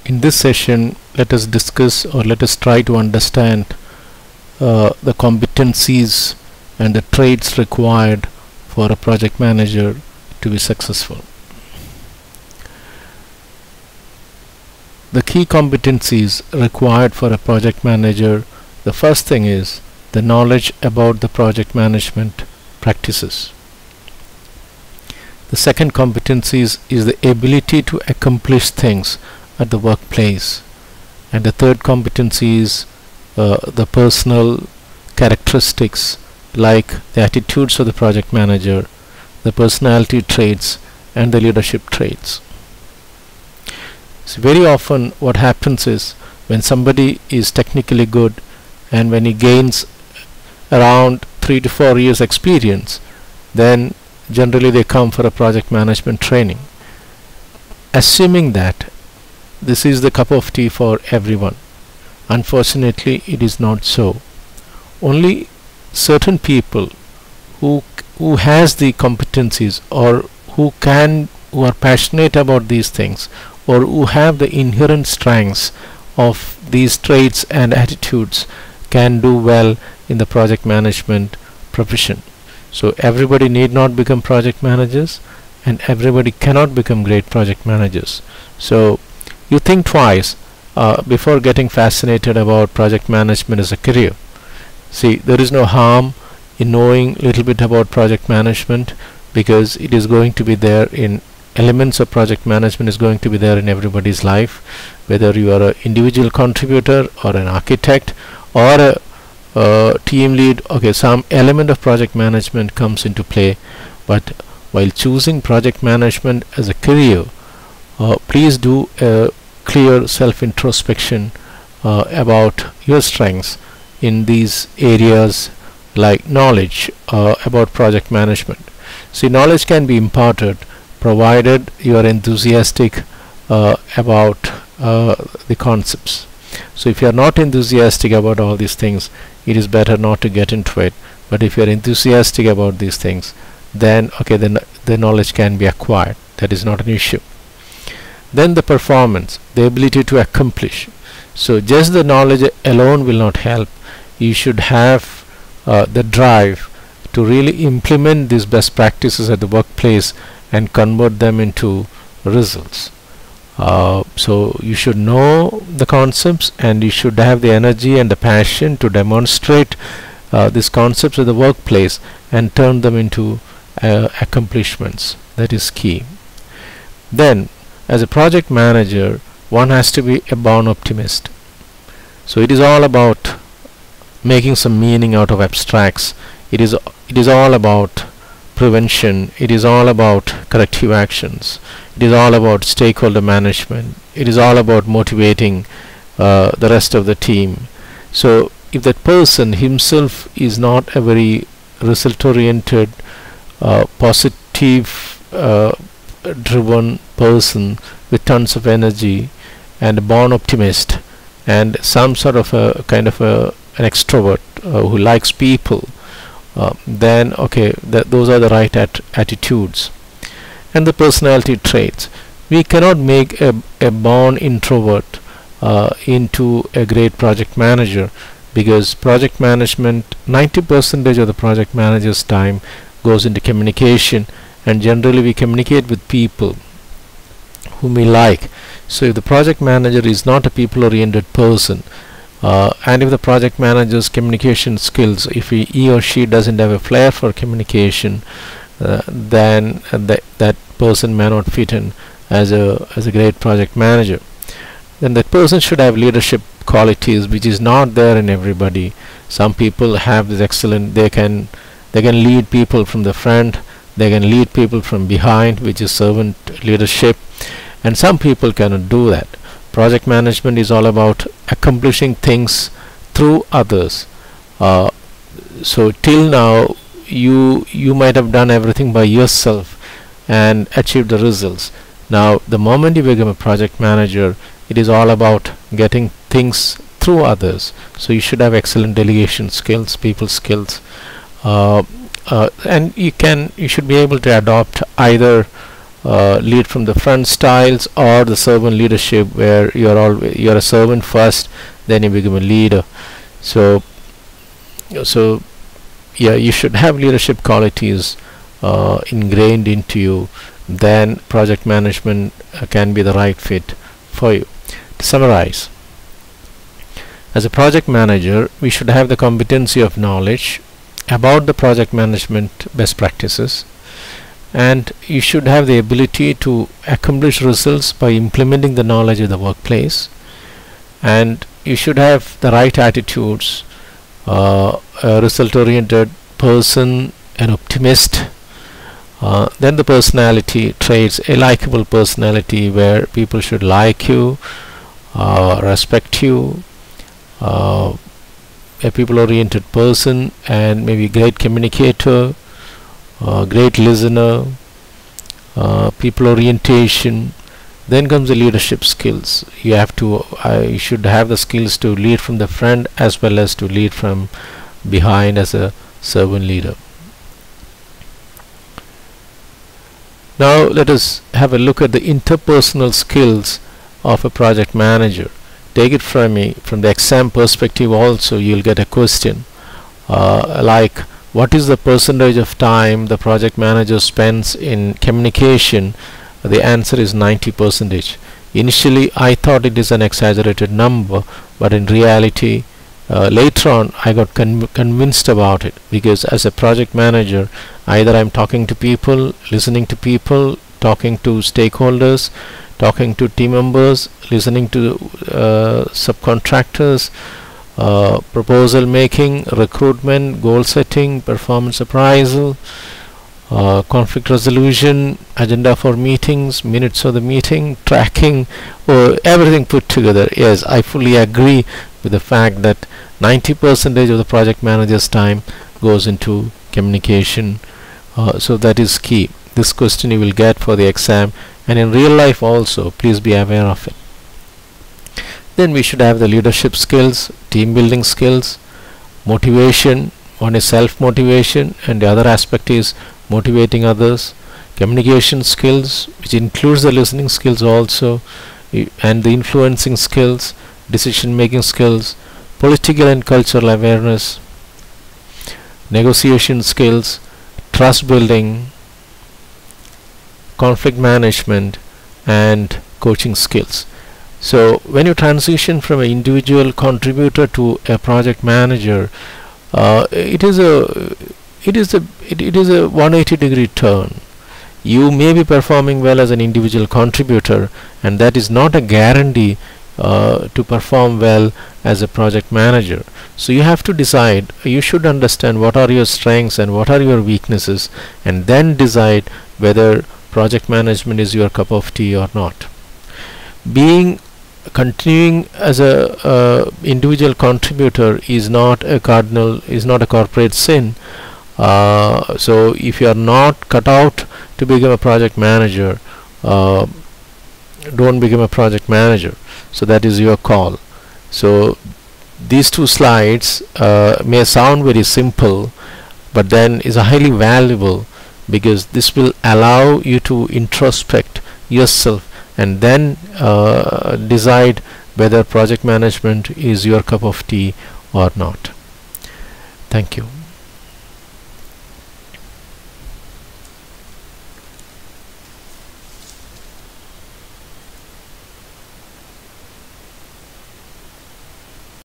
In this session, let us discuss or let us try to understand the competencies and the traits required for a project manager to be successful. The key competencies required for a project manager, the first thing is the knowledge about the project management practices. The second competency is the ability to accomplish things at the workplace, and the third competency is the personal characteristics like the attitudes of the project manager, the personality traits, and the leadership traits. So very often what happens is when somebody is technically good and when he gains around 3 to 4 years experience, then generally they come for a project management training, assuming that this is the cup of tea for everyone. Unfortunately, it is not so. Only certain people who has the competencies or who are passionate about these things or who have the inherent strengths of these traits and attitudes can do well in the project management profession. So everybody need not become project managers, and everybody cannot become great project managers. So you think twice before getting fascinated about project management as a career. See, there is no harm in knowing a little bit about project management, because it is going to be there in elements of project management is going to be there in everybody's life, whether you are an individual contributor or an architect or a team lead. Okay, some element of project management comes into play, but while choosing project management as a career, please do a clear self-introspection about your strengths in these areas like knowledge about project management. See, knowledge can be imparted provided you are enthusiastic about the concepts. So if you are not enthusiastic about all these things, it is better not to get into it. But if you are enthusiastic about these things, then okay, then the knowledge can be acquired. That is not an issue. Then the performance, the ability to accomplish. So just the knowledge alone will not help. You should have the drive to really implement these best practices at the workplace and convert them into results. So you should know the concepts, and you should have the energy and the passion to demonstrate these concepts at the workplace and turn them into accomplishments. That is key. Then as a project manager, one has to be a born optimist. So it is all about making some meaning out of abstracts. It is all about prevention. It is all about corrective actions. It is all about stakeholder management. It is all about motivating the rest of the team. So if that person himself is not a very result-oriented, positive driven person with tons of energy and a born optimist and some sort of a kind of an extrovert who likes people, then okay, those are the right attitudes. And the personality traits, we cannot make a born introvert into a great project manager, because project management, 90% of the project manager's time goes into communication, and generally we communicate with people whom we like. So if the project manager is not a people-oriented person, and if the project manager's communication skills, if he or she doesn't have a flair for communication, then that person may not fit in as a great project manager. Then that person should have leadership qualities, which is not there in everybody. Some people have this excellent, they can lead people from the front, they can lead people from behind, which is servant leadership, and some people cannot do that. Project management is all about accomplishing things through others. So till now you might have done everything by yourself and achieved the results. Now the moment you become a project manager, it is all about getting things through others. So you should have excellent delegation skills, people skills, and you should be able to adopt either lead from the front styles, or the servant leadership, where you're a servant first, then you become a leader. So yeah, you should have leadership qualities ingrained into you. Then project management can be the right fit for you. To summarize, as a project manager, we should have the competency of knowledge about the project management best practices, and you should have the ability to accomplish results by implementing the knowledge of the workplace, and you should have the right attitudes, a result-oriented person, an optimist. Then the personality traits, a likable personality where people should like you, respect you, a people-oriented person, and maybe great communicator, great listener, people orientation. Then comes the leadership skills. You should have the skills to lead from the front as well as to lead from behind as a servant leader. Now let us have a look at the interpersonal skills of a project manager. Take it from me, from the exam perspective also, you'll get a question like, what is the percentage of time the project manager spends in communication? The answer is 90%. Initially I thought it is an exaggerated number, but in reality later on I got convinced about it, because as a project manager, either I'm talking to people, listening to people, talking to stakeholders, talking to team members, listening to subcontractors, proposal making, recruitment, goal setting, performance appraisal, conflict resolution, agenda for meetings, minutes of the meeting, tracking, or everything put together. Yes, I fully agree with the fact that 90% of the project manager's time goes into communication. So that is key. This question you will get for the exam, and in real life also, please be aware of it. Then we should have the leadership skills, team building skills, motivation. One is self-motivation, and the other aspect is motivating others. Communication skills, which includes the listening skills also, and the influencing skills, decision-making skills, political and cultural awareness, negotiation skills, trust building, conflict management, and coaching skills. So when you transition from an individual contributor to a project manager, it is a 180-degree turn. You may be performing well as an individual contributor, and that is not a guarantee to perform well as a project manager. So you have to decide, you should understand what are your strengths and what are your weaknesses, and then decide whether project management is your cup of tea or not. Continuing as a individual contributor is not a corporate sin. So if you are not cut out to become a project manager, don't become a project manager. So that is your call. So these two slides may sound very simple, but then is highly valuable, because this will allow you to introspect yourself and then decide whether project management is your cup of tea or not. Thank you.